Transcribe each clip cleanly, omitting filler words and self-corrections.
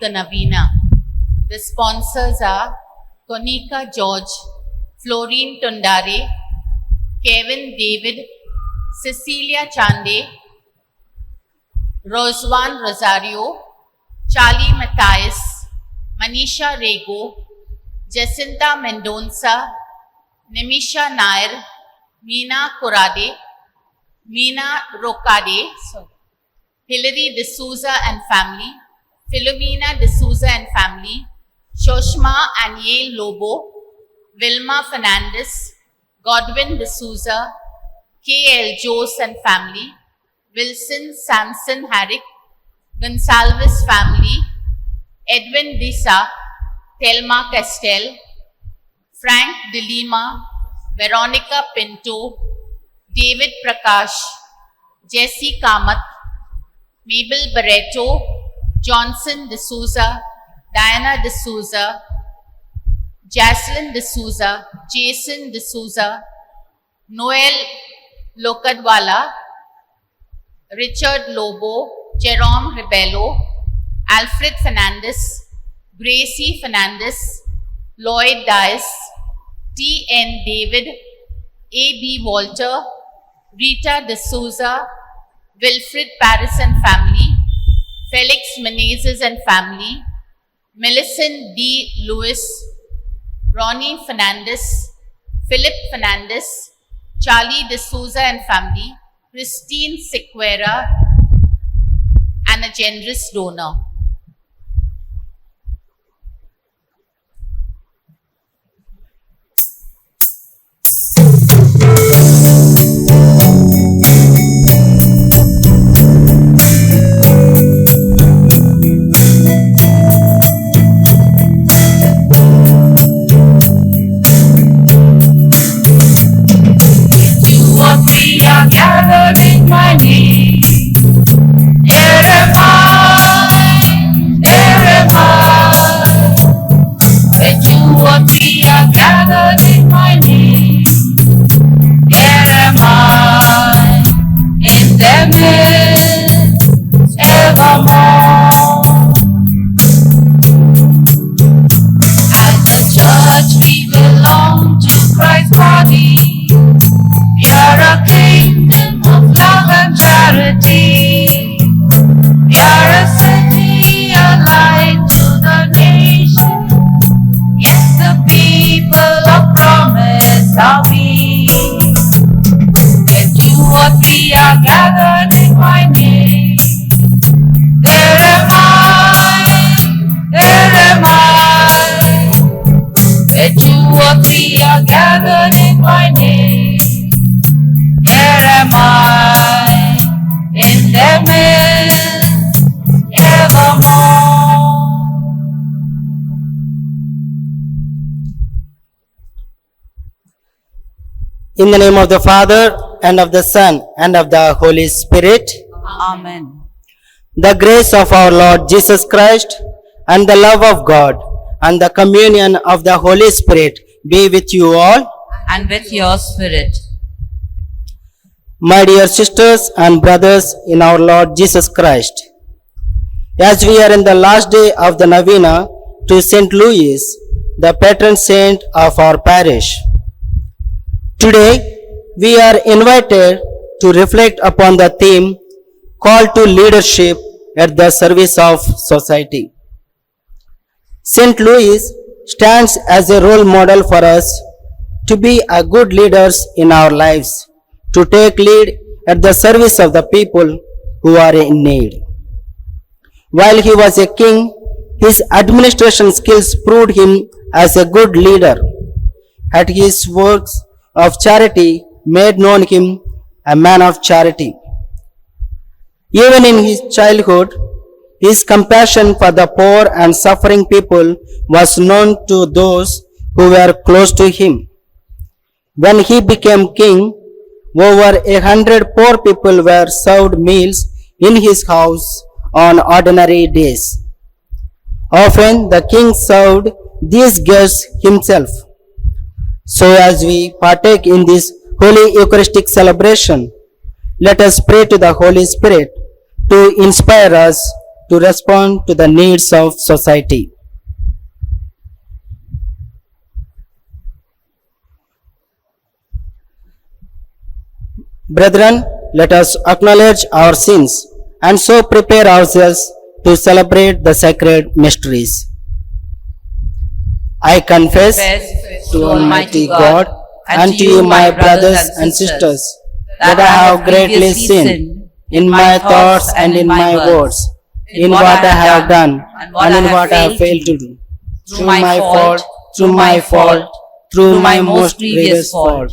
the Navina. The sponsors are Konika George, Florine Tondare, Kevin David, Cecilia Chande, Roswan Rosario, Charlie Matthias, Manisha Rego, Jacinta Mendonça, Nimisha Nair, Meena Kurade, Meena Rokade, Hilary D'Souza and family, Philomena D'Souza and family, Shoshma Aniel Lobo, Vilma Fernandez, Godwin D'Souza, K.L. Jose and family, Wilson Samson Herrick, Gonsalves family, Edwin Disa, Thelma Castell, Frank De Lima, Veronica Pinto, David Prakash, Jesse Kamath, Mabel Barreto, Johnson D'Souza, Diana D'Souza, Jaslyn D'Souza, Jason D'Souza, Noel Lokadwala, Richard Lobo, Jerome Rebello, Alfred Fernandez, Gracie Fernandez, Lloyd Dice, T.N. David, A.B. Walter, Rita D'Souza, Wilfred Paris and family, Felix Menezes and family, Millicent D. Lewis, Ronnie Fernandez, Philip Fernandez, Charlie D'Souza and family, Christine Sequeira, and a generous donor. Gathered in my name. Here am I, where two or three are gathered in my name. Here am I, in their midst, evermore. As the church we belong to Christ's body. We are a kingdom of love and charity. We are a city, a light to the nation. Yes, the people of promise are we. Where two or three are gathered in my name. There am I. Where two or three are gathered in my name. Here am I, in their midst, evermore. In the name of the Father, and of the Son, and of the Holy Spirit. Amen. The grace of our Lord Jesus Christ, and the love of God, and the communion of the Holy Spirit be with you all. And with your spirit. My dear sisters and brothers in our Lord Jesus Christ, as we are in the last day of the Novena to St. Louis, the patron saint of our parish, today we are invited to reflect upon the theme Call to Leadership at the Service of Society. St. Louis stands as a role model for us to be a good leaders in our lives, to take lead at the service of the people who are in need. While he was a king, his administration skills proved him as a good leader. At his works of charity made known him a man of charity. Even in his childhood, his compassion for the poor and suffering people was known to those who were close to him. When he became king, over 100 poor people were served meals in his house on ordinary days. Often the king served these guests himself. So as we partake in this Holy Eucharistic celebration, let us pray to the Holy Spirit to inspire us to respond to the needs of society. Brethren, let us acknowledge our sins and so prepare ourselves to celebrate the sacred mysteries. I confess to Almighty God and to you, my brothers and sisters, that I have greatly sinned in my thoughts and in my words, in what I have done and in what I have failed to do, through my fault, through my most grievous fault.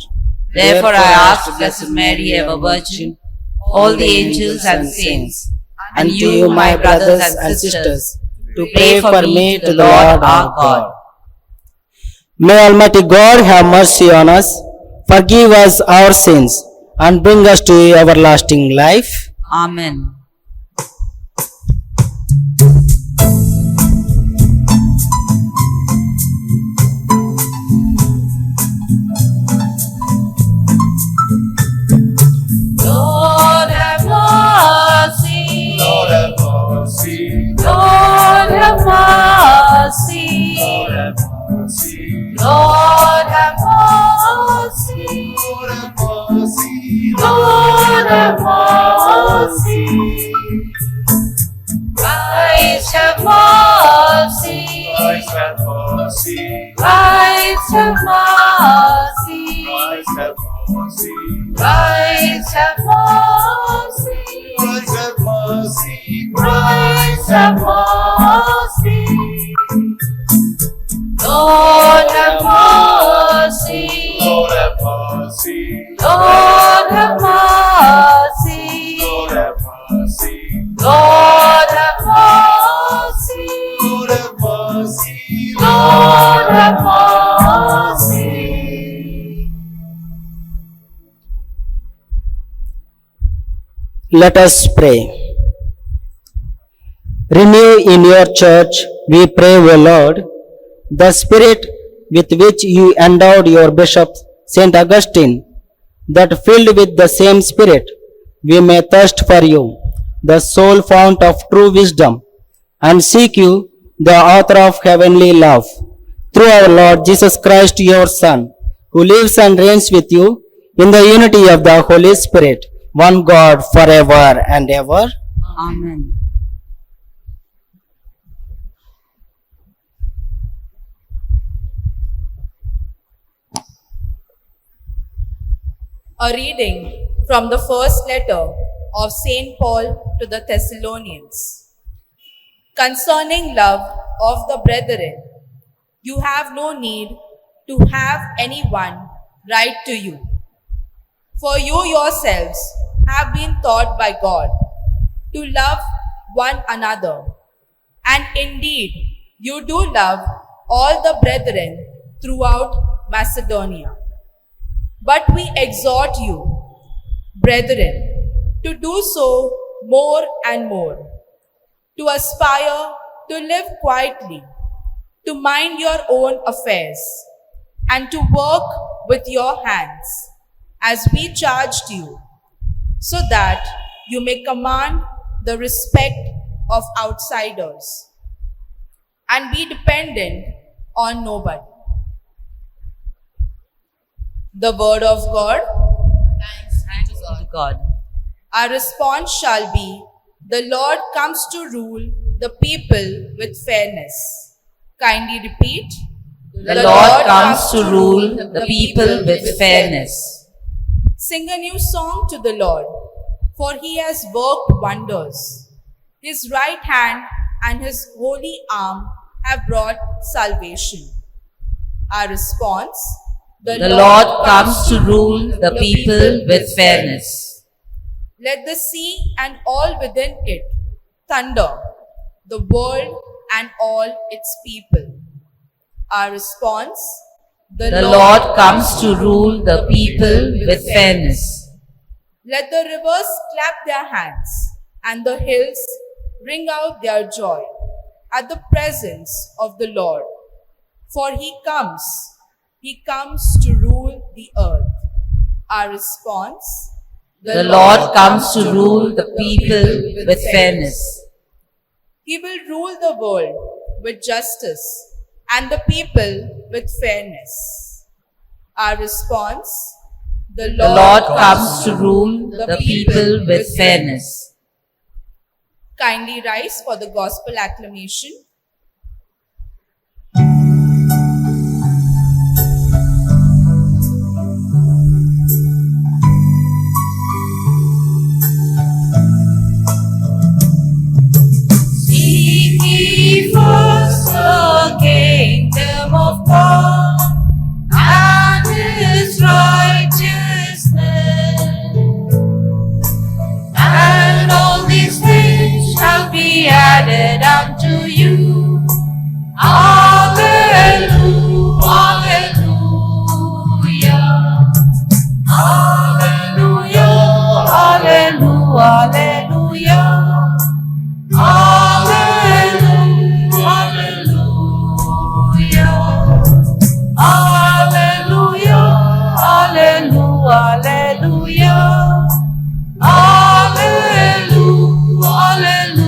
Therefore I ask Blessed Mary, ever Virgin, all the angels and saints, and to you, my brothers and sisters, to pray for me to the Lord our God. May Almighty God have mercy on us, forgive us our sins, and bring us to everlasting life. Amen. Lord have mercy. Lord have mercy. Lord have mercy. Lord have mercy. Lord have mercy. Lord have mercy. Christ have mercy. Christ have mercy. Christ have mercy. Christ have mercy. Christ have mercy. Christ have mercy. Christ have mercy. Lord have mercy. Lord have mercy. Lord have mercy. Lord have mercy. Lord have mercy. Lord have mercy. Lord have mercy. Let us pray. Renew in your church, we pray, O Lord, the spirit with which you endowed your bishop, Saint Augustine, that filled with the same spirit, we may thirst for you, the sole fount of true wisdom, and seek you, the author of heavenly love, through our Lord Jesus Christ, your Son, who lives and reigns with you in the unity of the Holy Spirit, one God forever and ever. Amen. A reading from the first letter of St. Paul to the Thessalonians. Concerning love of the brethren, you have no need to have anyone write to you. For you yourselves have been taught by God to love one another. And indeed, you do love all the brethren throughout Macedonia. But we exhort you, brethren, to do so more and more, to aspire to live quietly, to mind your own affairs, and to work with your hands, as we charged you, so that you may command the respect of outsiders, and be dependent on nobody. The word of God. Thanks be to God. Our response shall be, the Lord comes to rule the people with fairness. Kindly repeat. The Lord comes to rule the people with fairness. Sing a new song to the Lord, for he has worked wonders. His right hand and his holy arm have brought salvation. Our response. The Lord comes to rule the people with fairness. Let the sea and all within it thunder, the world and all its people. Our response. The Lord comes to rule the people with fairness. Let the rivers clap their hands and the hills bring out their joy at the presence of the Lord. For he comes to rule the earth. Our response. The Lord comes to rule the people with fairness. He will rule the world with justice and the people with fairness. Our response: the The Lord comes to rule the people with fairness. Kindly rise for the gospel acclamation. Seek ye first the kingdom of God and His righteousness, and all these things shall be added unto you. Hallelujah, hallelujah, hallelujah, hallelujah, hallelujah, hallelujah, hallelujah, hallelujah, hallelujah, hallelujah.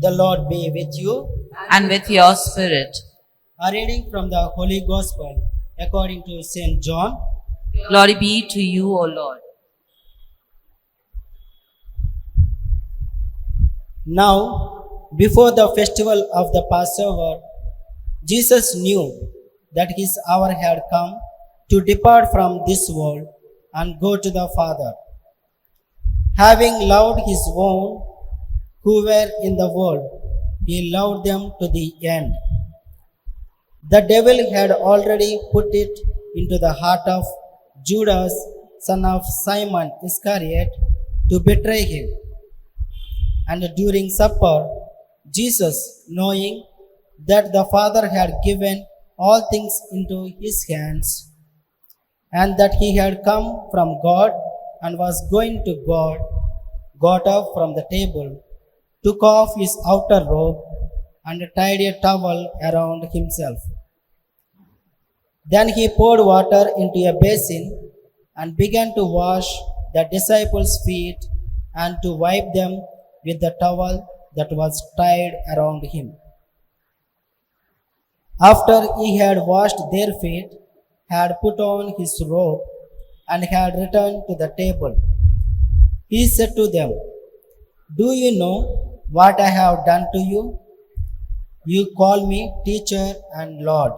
The Lord be with you. And with your spirit. A reading from the Holy Gospel according to St. John. Glory be to you, O Lord. Now, before the festival of the Passover, Jesus knew that his hour had come to depart from this world and go to the Father. Having loved his own who were in the world, he loved them to the end. The devil had already put it into the heart of Judas, son of Simon Iscariot, to betray him. And during supper, Jesus, knowing that the Father had given all things into his hands, and that he had come from God and was going to God, got up from the table, took off his outer robe, and tied a towel around himself. Then he poured water into a basin and began to wash the disciples' feet and to wipe them with the towel that was tied around him. After he had washed their feet, had put on his robe, and had returned to the table, he said to them, "Do you know what I have done to you? You call me teacher and Lord,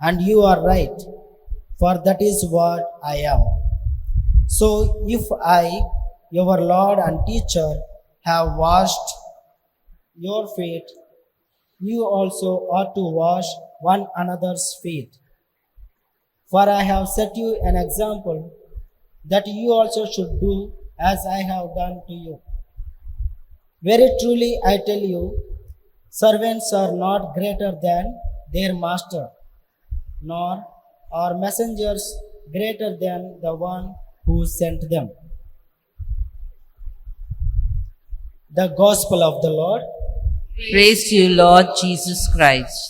and you are right, for that is what I am. So if I, your Lord and teacher, have washed your feet, you also ought to wash one another's feet. For I have set you an example that you also should do as I have done to you. Very truly I tell you, servants are not greater than their master, nor are messengers greater than the one who sent them." The Gospel of the Lord. Praise to you, Lord Jesus Christ.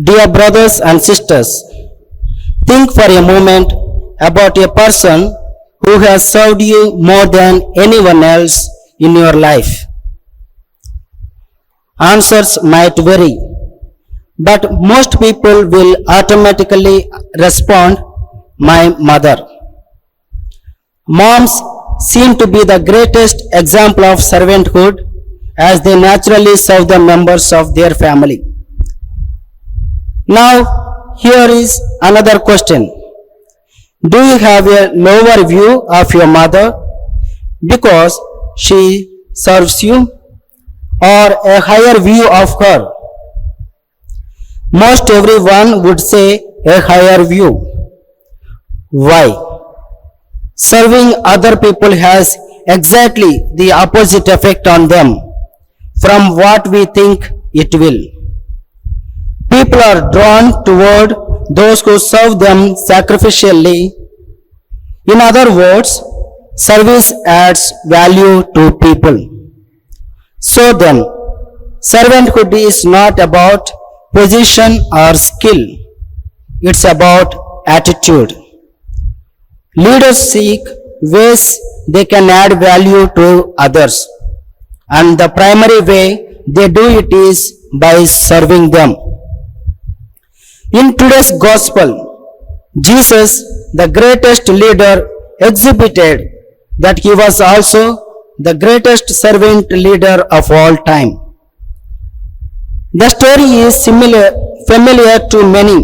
Dear brothers and sisters, think for a moment about a person who has served you more than anyone else in your life. Answers might vary, but most people will automatically respond, "My mother." Moms seem to be the greatest example of servanthood as they naturally serve the members of their family. Now, here is another question. Do you have a lower view of your mother because she serves you, or a higher view of her? Most everyone would say a higher view. Why? Serving other people has exactly the opposite effect on them from what we think it will. People are drawn toward those who serve them sacrificially. In other words, Service adds value to people. So then, servanthood is not about position or skill. It's about attitude. Leaders seek ways they can add value to others, and the primary way they do it is by serving them. In today's gospel, Jesus, the greatest leader, exhibited that he was also the greatest servant leader of all time. The story is familiar to many.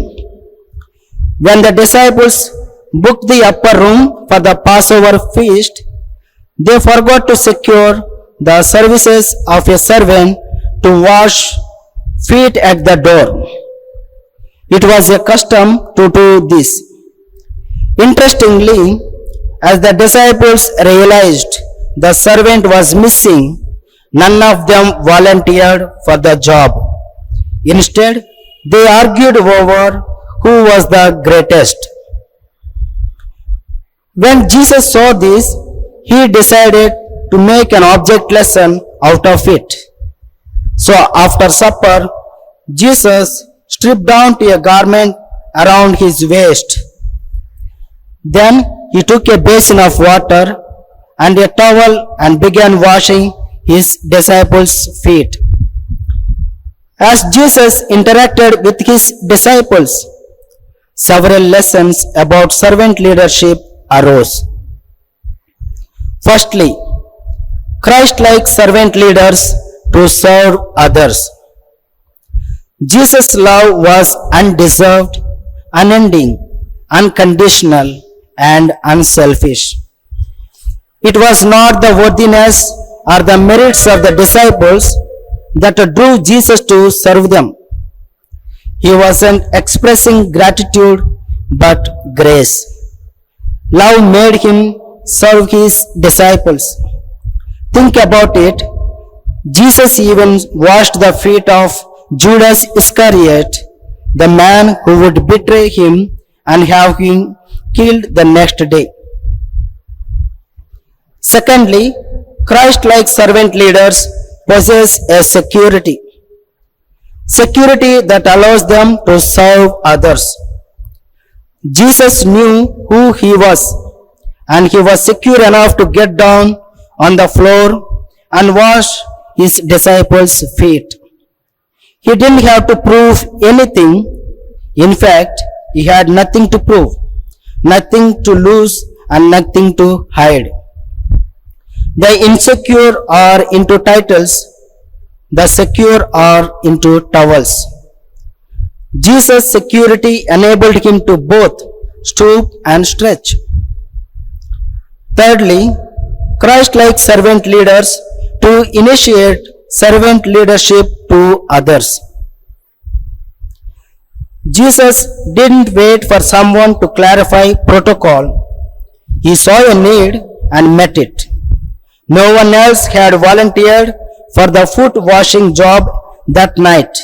When the disciples booked the upper room for the Passover feast, they forgot to secure the services of a servant to wash feet at the door. It was a custom to do this. Interestingly, as the disciples realized the servant was missing, none of them volunteered for the job. Instead, they argued over who was the greatest. When Jesus saw this, he decided to make an object lesson out of it. So after supper, Jesus stripped down to a garment around his waist. Then he took a basin of water and a towel and began washing his disciples' feet. As Jesus interacted with his disciples, several lessons about servant leadership arose. Firstly, Christ-like servant leaders to serve others. Jesus' love was undeserved, unending, unconditional, and unselfish. It was not the worthiness or the merits of the disciples that drew Jesus to serve them. He wasn't expressing gratitude but grace. Love made him serve his disciples. Think about it. Jesus even washed the feet of Judas Iscariot, the man who would betray him and have him killed the next day. Secondly, Christ-like servant leaders possess a security. Security that allows them to serve others. Jesus knew who he was, and he was secure enough to get down on the floor and wash his disciples' feet. He didn't have to prove anything. In fact, he had nothing to prove, nothing to lose, and nothing to hide. The insecure are into titles, the secure are into towels. Jesus' security enabled him to both stoop and stretch. Thirdly, Christ-like servant leaders to initiate servant leadership to others. Jesus didn't wait for someone to clarify protocol. He saw a need and met it. No one else had volunteered for the foot washing job that night.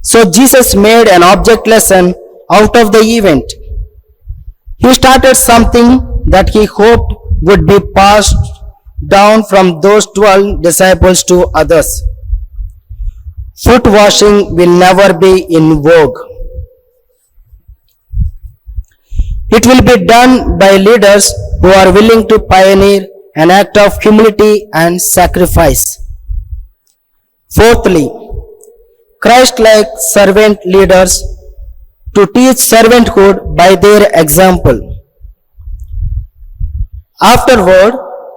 So Jesus made an object lesson out of the event. He started something that he hoped would be passed down from those 12 disciples to others. Foot washing will never be in vogue. It will be done by leaders who are willing to pioneer an act of humility and sacrifice. Fourthly, Christ-like servant leaders to teach servanthood by their example. Afterward,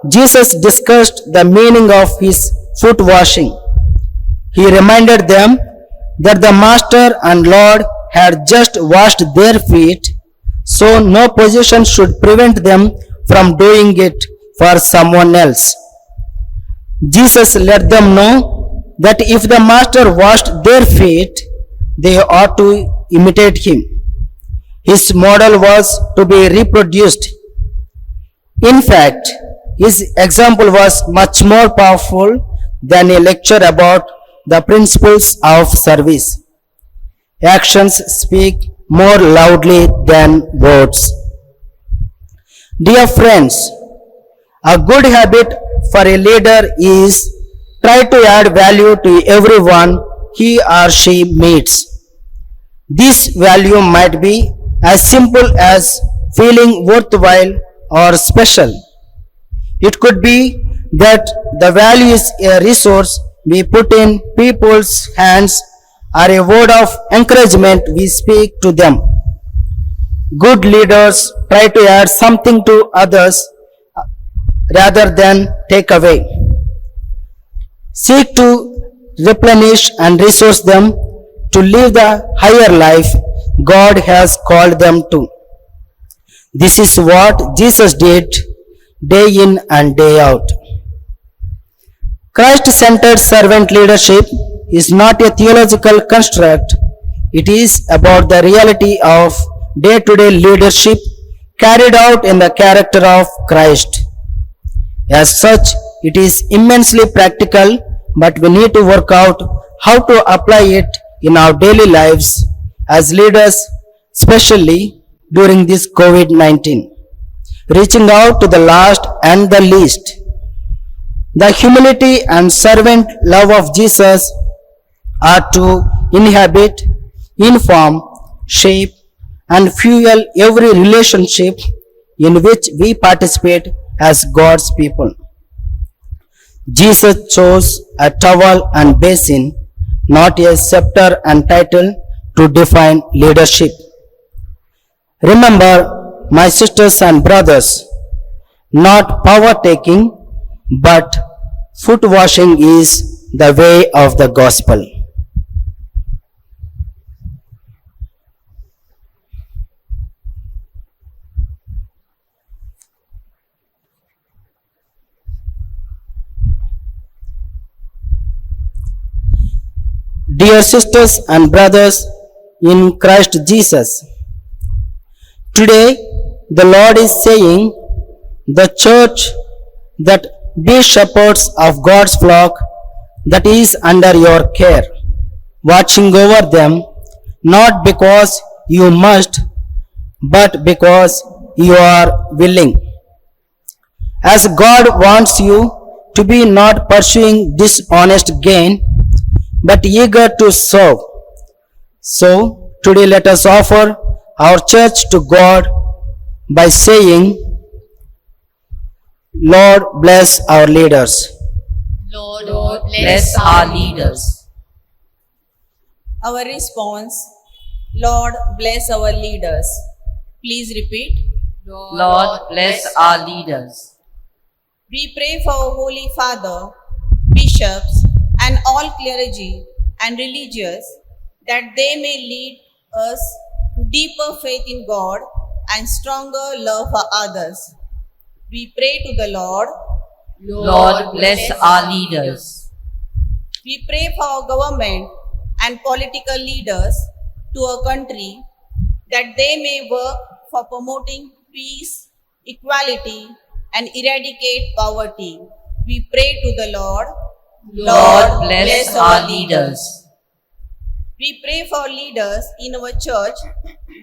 Jesus discussed the meaning of his foot washing. He reminded them that the Master and Lord had just washed their feet, so no position should prevent them from doing it for someone else. Jesus let them know that if the Master washed their feet, they ought to imitate him. His model was to be reproduced. In fact, his example was much more powerful than a lecture about the principles of service. Actions speak more loudly than words. Dear friends, A good habit for a leader is try to add value to everyone he or she meets. This value might be as simple as feeling worthwhile or special. It could be that the value is a resource we put in people's hands or a word of encouragement we speak to them. Good leaders try to add something to others rather than take away. Seek to replenish and resource them to live the higher life God has called them to. This is what Jesus did day in and day out. Christ-centered servant leadership is not a theological construct. It is about the reality of day-to-day leadership carried out in the character of Christ. As such, it is immensely practical, but we need to work out how to apply it in our daily lives as leaders, especially during this COVID-19. Reaching out to the last and the least. The humility and servant love of Jesus are to inhabit, inform, shape, and fuel every relationship in which we participate as God's people. Jesus chose a towel and basin, not a scepter and title, to define leadership. Remember, my sisters and brothers, not power taking, but foot washing is the way of the gospel. Dear sisters and brothers in Christ Jesus, today the Lord is saying, the church that be shepherds of God's flock that is under your care, watching over them, not because you must, but because you are willing. As God wants you to be not pursuing dishonest gain, but eager to serve. So, today let us offer our church to God by saying, Lord, bless our leaders. Lord, Bless our leaders. Our response, Lord, bless our leaders. Please repeat. Lord, bless our leaders. We pray for our Holy Father, bishops, and all clergy and religious, that they may lead us to deeper faith in God and stronger love for others. We pray to the Lord. Lord, bless our leaders. We pray for our government and political leaders to our country, that they may work for promoting peace, equality, and eradicate poverty. We pray to the Lord. Lord, bless our leaders. We pray for leaders in our church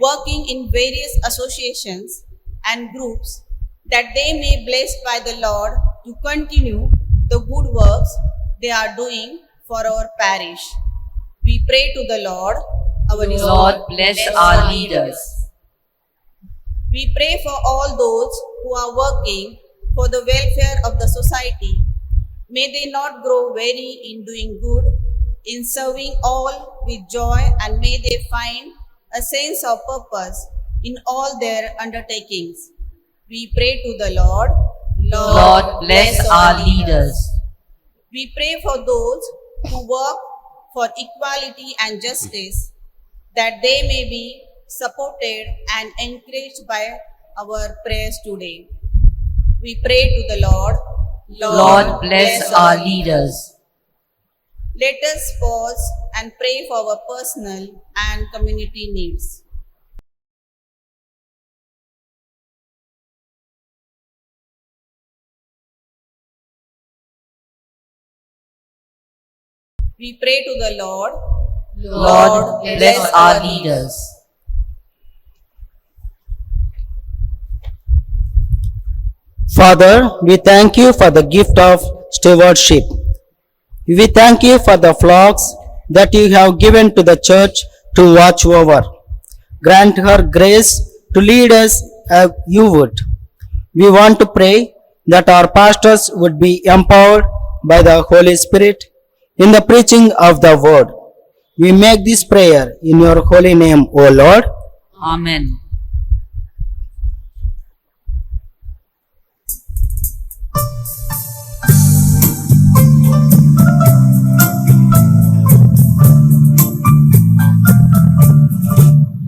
working in various associations and groups, that they may be blessed by the Lord to continue the good works they are doing for our parish. We pray to the Lord. Lord, bless our leaders. We pray for all those who are working for the welfare of the society. May they not grow weary in doing good, in serving all with joy, and may they find a sense of purpose in all their undertakings. We pray to the Lord. Lord, bless our leaders. We pray for those who work for equality and justice, that they may be supported and encouraged by our prayers today. We pray to the Lord. Lord, bless our leaders. Let us pause and pray for our personal and community needs. We pray to the Lord. Lord, bless our leaders. Father, we thank you for the gift of stewardship. We thank you for the flocks that you have given to the church to watch over. Grant her grace to lead us as you would. We want to pray that our pastors would be empowered by the Holy Spirit in the preaching of the word. We make this prayer in your holy name, O Lord. Amen.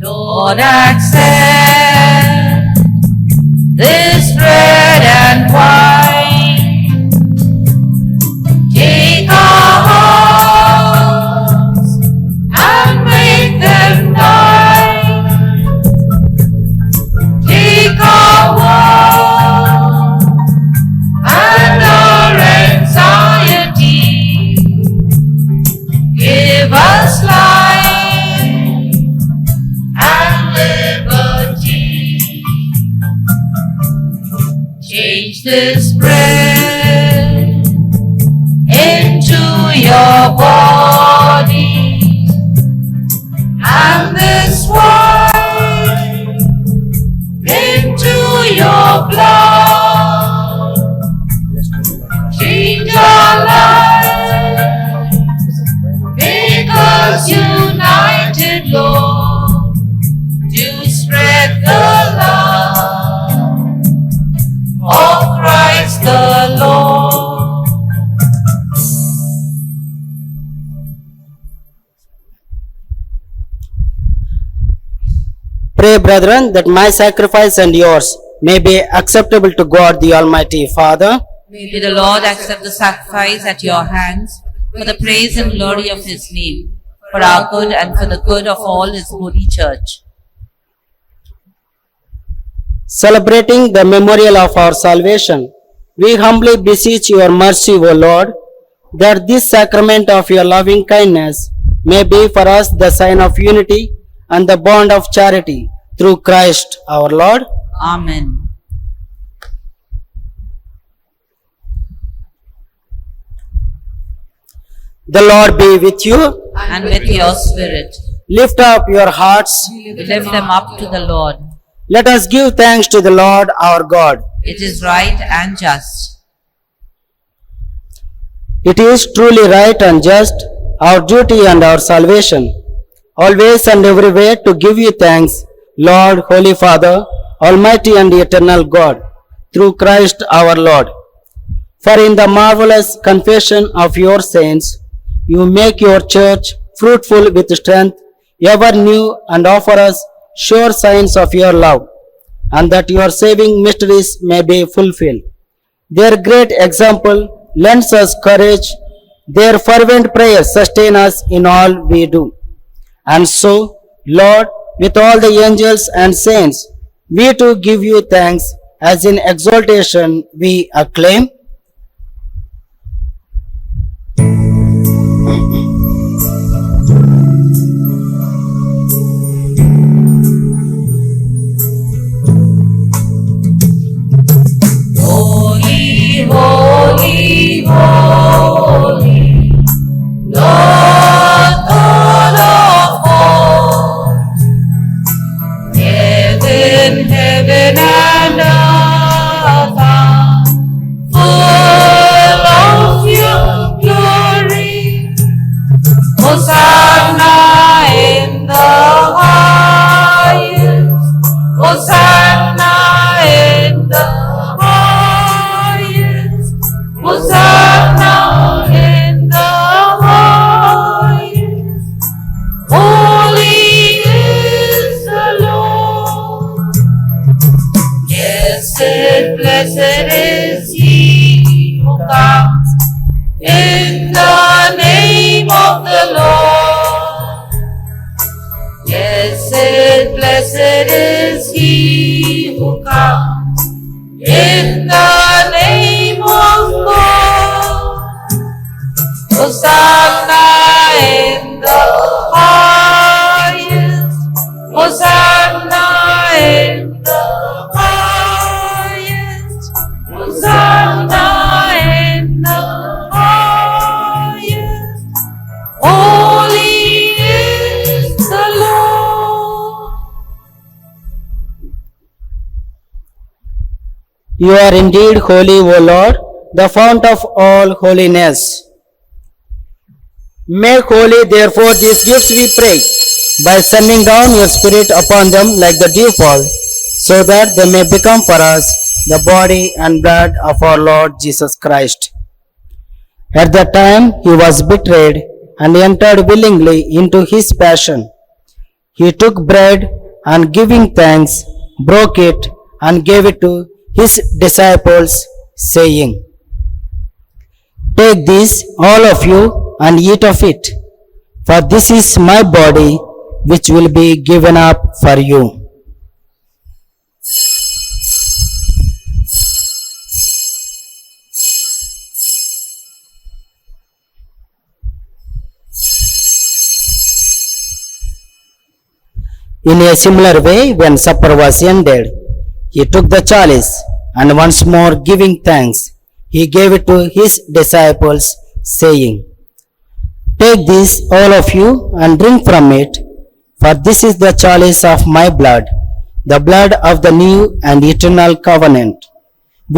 Lord, accept this bread and wine. Take our hearts and make them thine. Take our world and our anxiety. Give us life and liberty. Change this bread into your body and this wine into your blood. Change our lives, make us united, Lord, to spread the love of Christ the Lord. Pray, brethren, that my sacrifice and yours may be acceptable to God the Almighty Father. May the Lord accept the sacrifice at your hands for the praise and glory of his name, for our good and for the good of all his holy church. Celebrating the memorial of our salvation, we humbly beseech your mercy, O Lord, that this sacrament of your loving kindness may be for us the sign of unity and the bond of charity through Christ our Lord. Amen. The Lord be with you. And with your spirit, Lift up your hearts. we lift them up to the Lord. Let us give thanks to the Lord our God. It is right and just. It is truly right and just, our duty and our salvation, always and everywhere to give you thanks, Lord, Holy Father, Almighty and eternal God, through Christ our Lord. For in the marvelous confession of your saints, you make your church fruitful with strength, ever new, and offer us sure signs of your love, and that your saving mysteries may be fulfilled. Their great example lends us courage, their fervent prayers sustain us in all we do. And so, Lord, with all the angels and saints, we too give you thanks, as in exaltation we acclaim. Holy, holy, holy, Lord God of all. Heaven, heaven and earth are full of your glory. Hosanna in the highest. Hosanna in the highest. Hosanna in the highest. Holy is the Lord. Blessed is he who comes in the name of the Lord. Blessed is he who comes in the name of God. Hosanna in the highest. Hosanna in the highest. You are indeed holy, O Lord, the fount of all holiness. Make holy, therefore, these gifts, we pray, by sending down your Spirit upon them like the dewfall, so that they may become for us the body and blood of our Lord Jesus Christ. At that time he was betrayed and entered willingly into his passion. He took bread and giving thanks, broke it and gave it to his disciples, saying, "Take this, all of you, and eat of it, for this is my body, which will be given up for you." In a similar way, when supper was ended, he took the chalice, and once more giving thanks, he gave it to his disciples, saying, "Take this, all of you, and drink from it, for this is the chalice of my blood, the blood of the new and eternal covenant,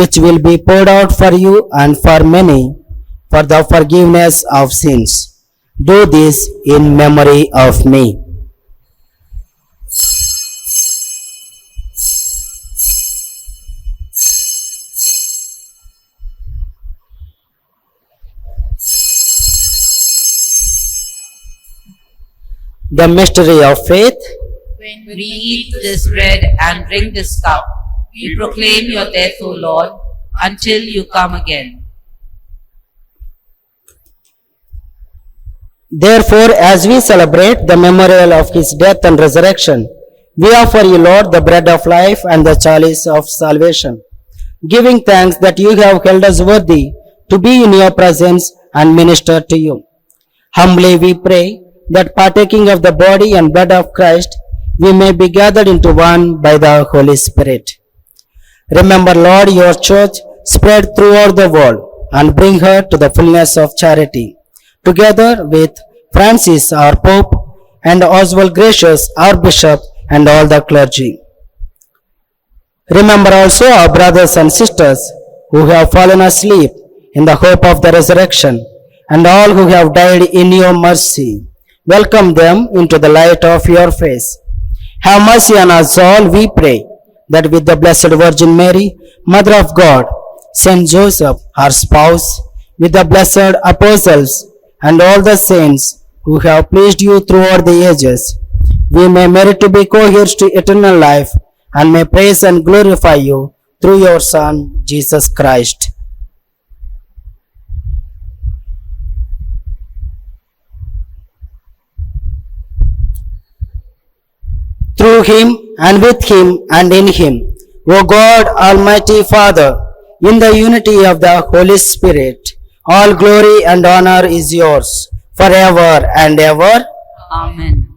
which will be poured out for you and for many, for the forgiveness of sins. Do this in memory of me." The mystery of faith. When we eat this bread and drink this cup, we proclaim your death, O Lord, until you come again. Therefore, as we celebrate the memorial of his death and resurrection, we offer you, Lord, the bread of life and the chalice of salvation, giving thanks that you have held us worthy to be in your presence and minister to you. Humbly we pray that partaking of the body and blood of Christ, we may be gathered into one by the Holy Spirit. Remember, Lord, your church spread throughout the world and bring her to the fullness of charity, together with Francis, our Pope, and Oswald Gracious, our Bishop, and all the clergy. Remember also our brothers and sisters who have fallen asleep in the hope of the resurrection, and all who have died in your mercy. Welcome them into the light of your face. Have mercy on us all, we pray, that with the Blessed Virgin Mary, Mother of God, Saint Joseph, her spouse, with the blessed apostles and all the saints who have pleased you throughout the ages, we may merit to be co-heirs to eternal life and may praise and glorify you through your Son, Jesus Christ. Through him, and with him, and in him, O God, Almighty Father, in the unity of the Holy Spirit, all glory and honor is yours, forever and ever. Amen.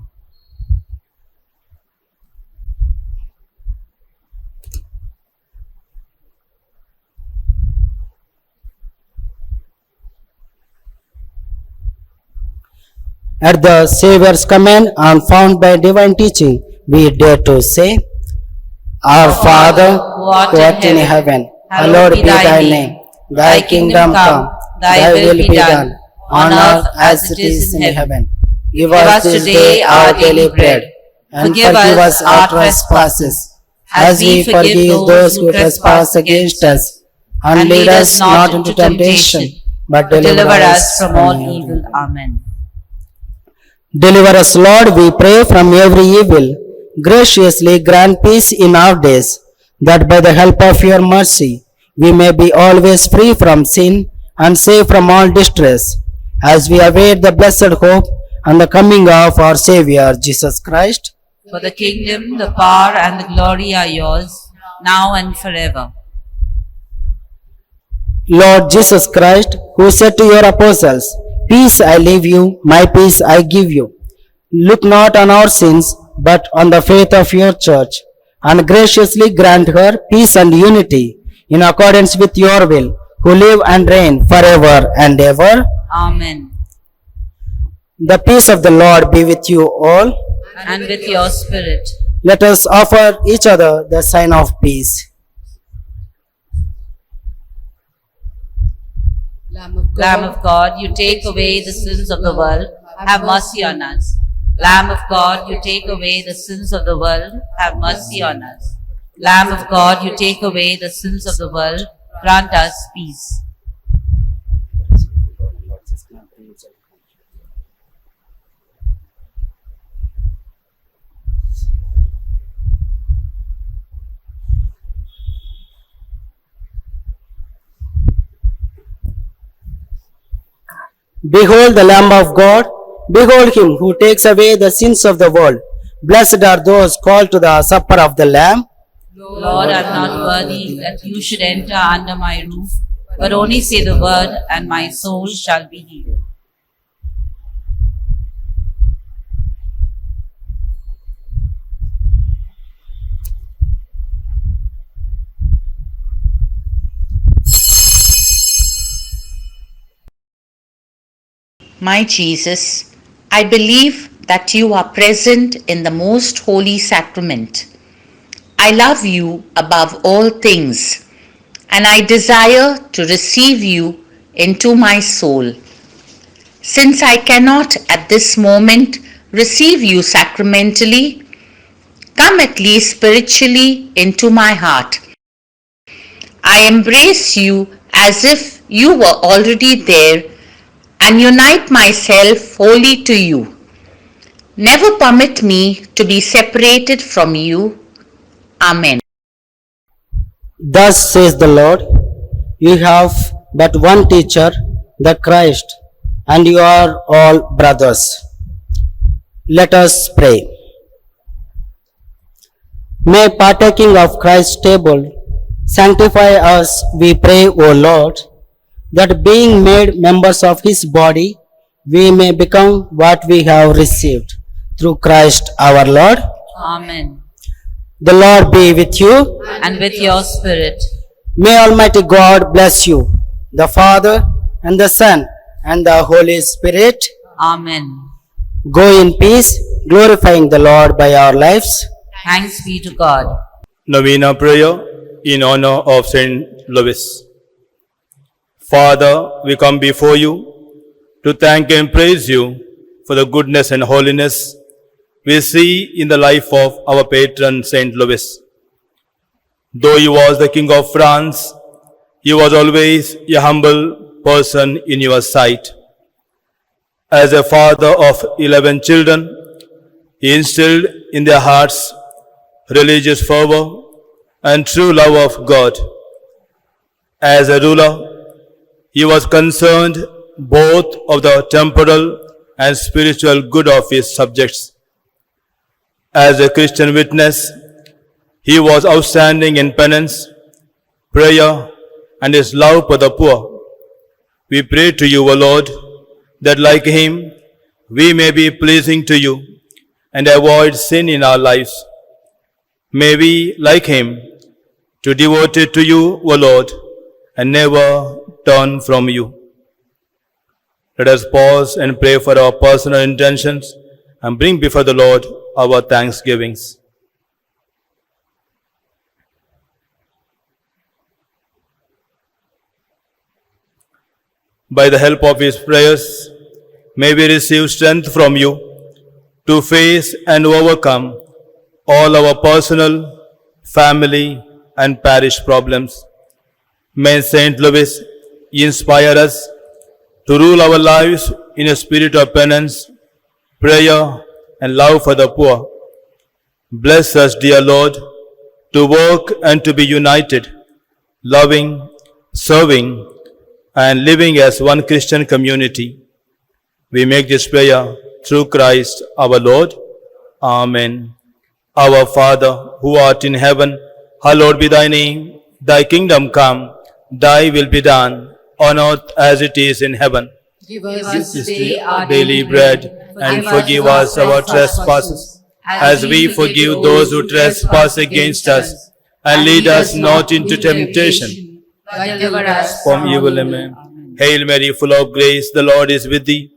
At the Saviour's command and found by divine teaching, we dare to say, Our Father, who art in heaven, hallowed be thy name. Thy kingdom come, thy will be done, on earth as it is in heaven. Give us this day our daily bread, and forgive us our trespasses, as we forgive those who trespass against us. And lead us not into temptation, but deliver us from all evil. Amen. Deliver us, Lord, we pray, from every evil. Graciously grant peace in our days, that by the help of your mercy we may be always free from sin and safe from all distress, as we await the blessed hope and the coming of our Saviour, Jesus Christ. For the kingdom, the power, and the glory are yours, now and forever. Lord Jesus Christ, who said to your apostles, Peace I leave you, my peace I give you. Look not on our sins, but on the faith of your church, and graciously grant her peace and unity, in accordance with your will, who live and reign forever and ever. Amen. The peace of the Lord be with you all. And with your spirit. Let us offer each other the sign of peace. Lamb of God, you take away the sins of the world, have mercy on us. Lamb of God, you take away the sins of the world, have mercy on us. Lamb of God, you take away the sins of the world, grant us peace. Behold the Lamb of God. Behold him who takes away the sins of the world. Blessed are those called to the supper of the Lamb. Lord, I am not worthy that you should enter under my roof, but only say the word, and my soul shall be healed. My Jesus, I believe that you are present in the most holy sacrament. I love you above all things, and I desire to receive you into my soul. Since I cannot at this moment receive you sacramentally, come at least spiritually into my heart. I embrace you as if you were already there and unite myself wholly to you. Never permit me to be separated from you. Amen. Thus says the Lord, you have but one teacher, the Christ, and you are all brothers. Let us pray. May partaking of Christ's table sanctify us, we pray, O Lord, that being made members of his body, we may become what we have received through Christ our Lord. Amen. The Lord be with you. And with your spirit. May Almighty God bless you, the Father and the Son and the Holy Spirit. Amen. Go in peace, glorifying the Lord by our lives. Thanks be to God. Novena prayer in honor of Saint Louis. Father, we come before you to thank and praise you for the goodness and holiness we see in the life of our patron Saint Louis. Though he was the King of France, he was always a humble person in your sight. As a father of 11 children, he instilled in their hearts religious fervor and true love of God. As a ruler, he was concerned both of the temporal and spiritual good of his subjects. As a Christian witness, he was outstanding in penance, prayer, and his love for the poor. We pray to you, O Lord, that like him, we may be pleasing to you and avoid sin in our lives. May we, like him, to devote it to you, O Lord, and never turn from you. Let us pause and pray for our personal intentions and bring before the Lord our thanksgivings. By the help of his prayers, may we receive strength from you to face and overcome all our personal, family, and parish problems. May Saint Louis inspire us to rule our lives in a spirit of penance, prayer, and love for the poor. Bless us, dear Lord, to work and to be united, loving, serving, and living as one Christian community. We make this prayer through Christ our Lord. Amen. Our Father, who art in heaven, hallowed be thy name. Thy kingdom come, thy will be done, on earth as it is in heaven. Give us this day our Daily bread, and forgive us our trespasses, as we forgive those who trespass against us. And lead us not into temptation, but deliver us from evil. Amen. Hail Mary, full of grace, the Lord is with thee.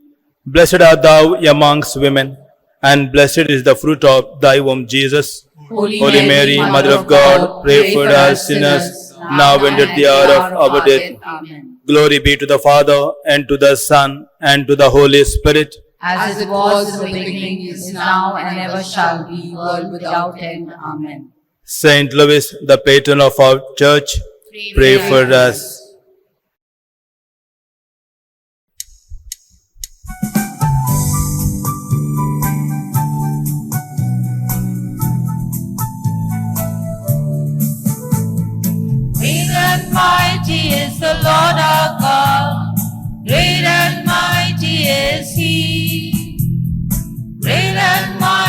Blessed art thou amongst women, and blessed is the fruit of thy womb, Jesus. Holy Mary, Mother of God, pray for us sinners, now and at the hour of our death. Amen. Glory be to the Father, and to the Son, and to the Holy Spirit. As it was in the beginning, is now, and ever shall be, world without end. Amen. Saint Louis, the patron of our church, pray for us. Great and mighty is the Lord our God. Great and mighty is He. Great and mighty